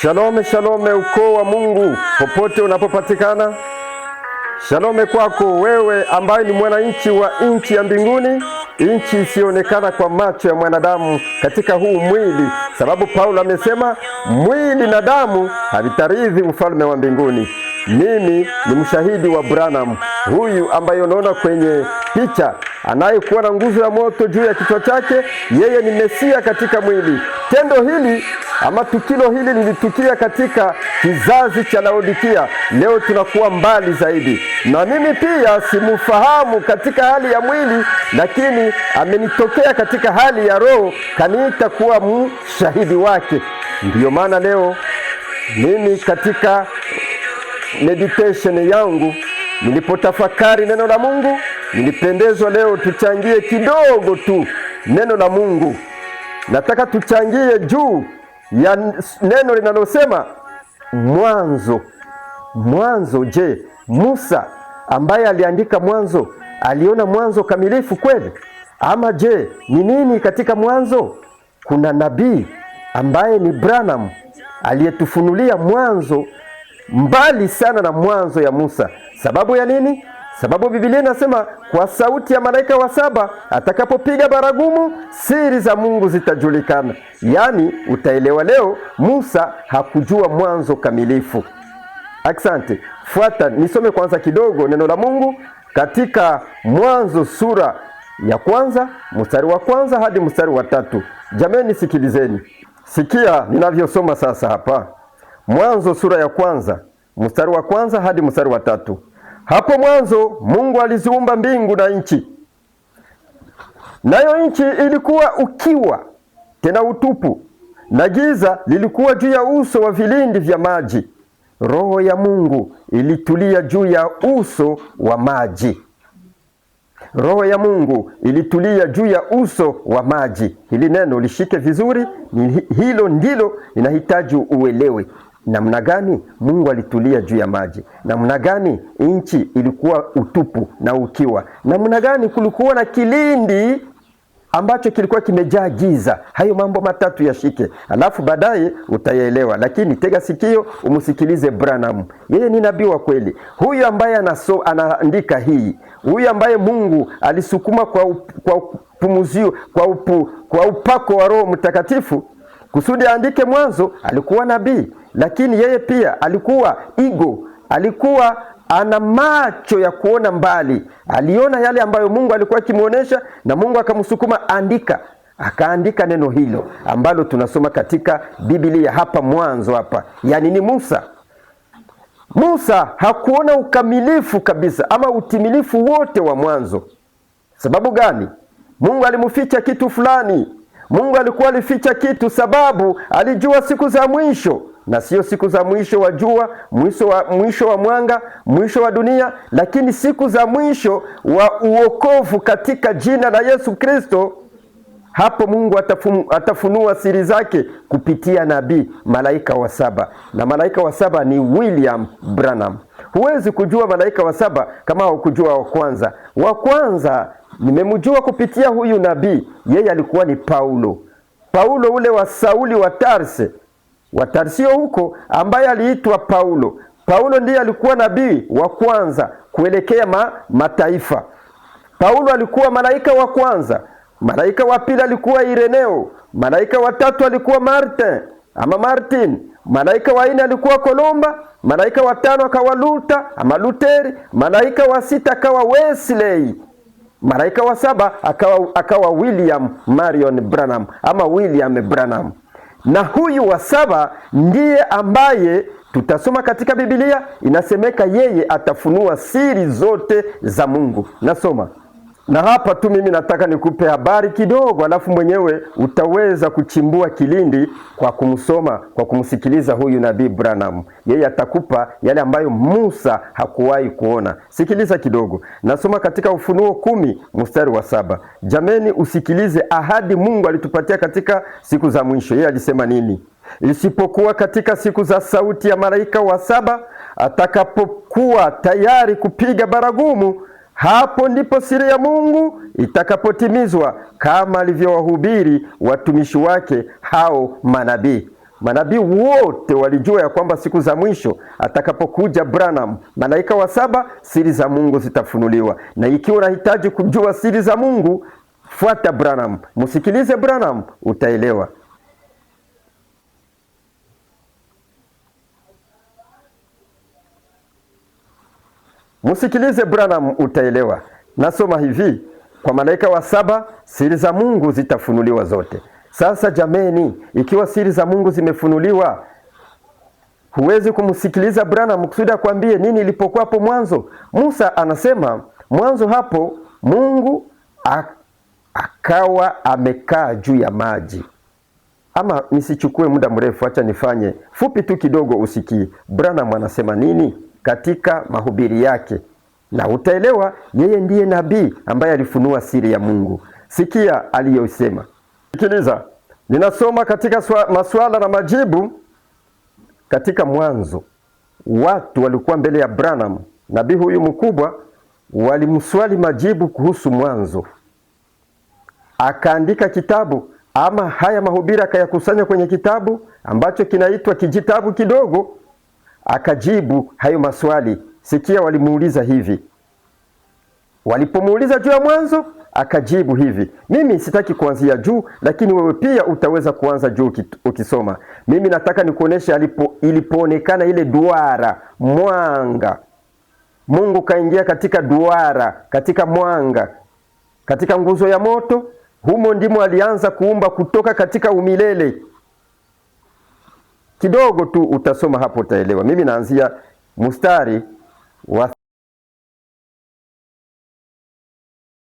Shalome, shalome ukoo wa Mungu popote unapopatikana. Shalome kwako wewe ambaye ni mwananchi wa nchi ya mbinguni, nchi isiyoonekana kwa macho ya mwanadamu katika huu mwili, sababu Paulo amesema mwili na damu havitarithi ufalme wa mbinguni. Mimi ni mshahidi wa Branham, huyu ambaye unaona kwenye picha, anayekuwa na nguzo ya moto juu ya kichwa chake. Yeye ni Mesia katika mwili. Tendo hili ama tukio hili lilitukia katika kizazi cha Laodikia. Leo tunakuwa mbali zaidi, na mimi pia simfahamu katika hali ya mwili, lakini amenitokea katika hali ya roho, kaniita kuwa mshahidi wake. Ndiyo maana leo mimi katika meditation yangu nilipotafakari neno la Mungu, nilipendezwa leo tuchangie kidogo tu neno la Mungu. Nataka tuchangie juu ya neno linalosema mwanzo. Mwanzo. Je, Musa ambaye aliandika Mwanzo aliona mwanzo kamilifu kweli? Ama je, ni nini katika mwanzo? Kuna nabii ambaye ni Branham aliyetufunulia mwanzo mbali sana na mwanzo ya Musa. Sababu ya nini? Sababu Biblia inasema kwa sauti ya malaika wa saba atakapopiga baragumu, siri za Mungu zitajulikana. Yaani utaelewa leo Musa hakujua mwanzo kamilifu. Asante. Fuata nisome kwanza kidogo neno la Mungu katika Mwanzo sura ya kwanza, mstari wa kwanza hadi mstari wa 3. Jameni, sikilizeni. Sikia ninavyosoma sasa hapa. Mwanzo sura ya kwanza, mstari wa kwanza hadi mstari wa 3. Hapo mwanzo Mungu aliziumba mbingu na nchi. Nayo nchi ilikuwa ukiwa, tena utupu, na giza lilikuwa juu ya uso wa vilindi vya maji. Roho ya Mungu ilitulia juu ya uso wa maji. Roho ya Mungu ilitulia juu ya uso wa maji. Hili neno lishike vizuri, hilo ndilo linahitaji uelewe. Namna gani Mungu alitulia juu ya maji? Namna gani nchi ilikuwa utupu na ukiwa? Namna gani kulikuwa na kilindi ambacho kilikuwa kimejaa giza? Hayo mambo matatu yashike, alafu baadaye utayaelewa. Lakini tega sikio umsikilize Branham. Yeye ni nabii wa kweli. Huyu ambaye anaandika hii, huyu ambaye Mungu alisukuma kwa pumuzio, kwa upako wa Roho Mtakatifu kusudi aandike Mwanzo, alikuwa nabii. Lakini yeye pia alikuwa alikuwa ana macho ya kuona mbali. Aliona yale ambayo Mungu alikuwa akimuonesha, na Mungu akamsukuma andika. Akaandika neno hilo ambalo tunasoma katika Biblia hapa Mwanzo hapa. Yaani ni Musa. Musa hakuona ukamilifu kabisa ama utimilifu wote wa Mwanzo. Sababu gani? Mungu alimficha kitu fulani. Mungu alikuwa alificha kitu sababu alijua siku za mwisho, na sio siku za mwisho wa jua, mwisho wa mwanga, mwisho wa dunia, lakini siku za mwisho wa uokovu katika jina la Yesu Kristo. Hapo Mungu atafunua siri zake kupitia nabii, malaika wa saba. Na malaika wa saba ni William Branham. Huwezi kujua malaika wa saba kama hukujua wa kwanza. Wa kwanza nimemjua kupitia huyu nabii. Yeye alikuwa ni Paulo ule wa Sauli wa Tarsio huko, ambaye aliitwa Paulo. Paulo ndiye alikuwa nabii wa kwanza kuelekea mataifa. Paulo alikuwa malaika wa kwanza. Malaika wa pili alikuwa Ireneo. Malaika wa tatu alikuwa Martin. Malaika wa 4 alikuwa Kolomba. Malaika wa 5 akawa Luteri. Malaika wa 6 akawa Wesley. Malaika wa 7 akawa William Marion Branham ama William Branham. Na huyu wa 7 ndiye ambaye tutasoma katika Biblia, inasemeka yeye atafunua siri zote za Mungu. Nasoma. Na hapa tu mimi nataka nikupe habari kidogo, alafu mwenyewe utaweza kuchimbua kilindi kwa kumsoma, kwa kumsikiliza huyu nabii Branham. Yeye atakupa yale ambayo Musa hakuwahi kuona. Sikiliza kidogo. Nasoma katika Ufunuo 10 mstari wa 7. Jameni, usikilize ahadi Mungu alitupatia katika siku za mwisho. Yeye alisema nini? Isipokuwa katika siku za sauti ya malaika wa 7 atakapokuwa tayari kupiga baragumu, hapo ndipo siri ya Mungu itakapotimizwa, kama alivyowahubiri watumishi wake hao manabii. Manabii wote walijua ya kwamba siku za mwisho atakapokuja Branham, malaika wa 7, siri za Mungu zitafunuliwa. Na ikiwa unahitaji kujua siri za Mungu, fuata Branham, msikilize Branham, utaelewa. Msikilize Branham, utaelewa. Nasoma hivi, kwa malaika wa 7 siri za Mungu zitafunuliwa zote. Sasa jameni, ikiwa siri za Mungu zimefunuliwa, huwezi kumsikiliza Branham kusudi akwambie nini ilipokuwa hapo mwanzo. Musa anasema mwanzo hapo Mungu akawa amekaa juu ya maji. Ama nisichukue muda mrefu, acha nifanye fupi tu kidogo usikie Branham anasema nini katika mahubiri yake, na utaelewa yeye ndiye nabii ambaye alifunua siri ya Mungu. Sikia aliyosema. Sikiliza, ninasoma katika maswala na majibu. Katika mwanzo, watu walikuwa mbele ya Branham, nabii huyu mkubwa, walimswali majibu kuhusu mwanzo. Akaandika kitabu, ama haya mahubiri akayakusanya kwenye kitabu ambacho kinaitwa kijitabu kidogo. Akajibu hayo maswali. Sikia walimuuliza hivi. Walipomuuliza juu ya mwanzo, akajibu hivi. Mimi sitaki kuanzia juu, lakini wewe pia utaweza kuanza juu ukisoma. Mimi nataka nikuoneshe ilipoonekana ile duara, mwanga. Mungu kaingia katika duara, katika mwanga, katika nguzo ya moto. Humo ndimo alianza kuumba kutoka katika umilele. Kidogo tu utasoma hapo utaelewa. Mimi naanzia mstari wa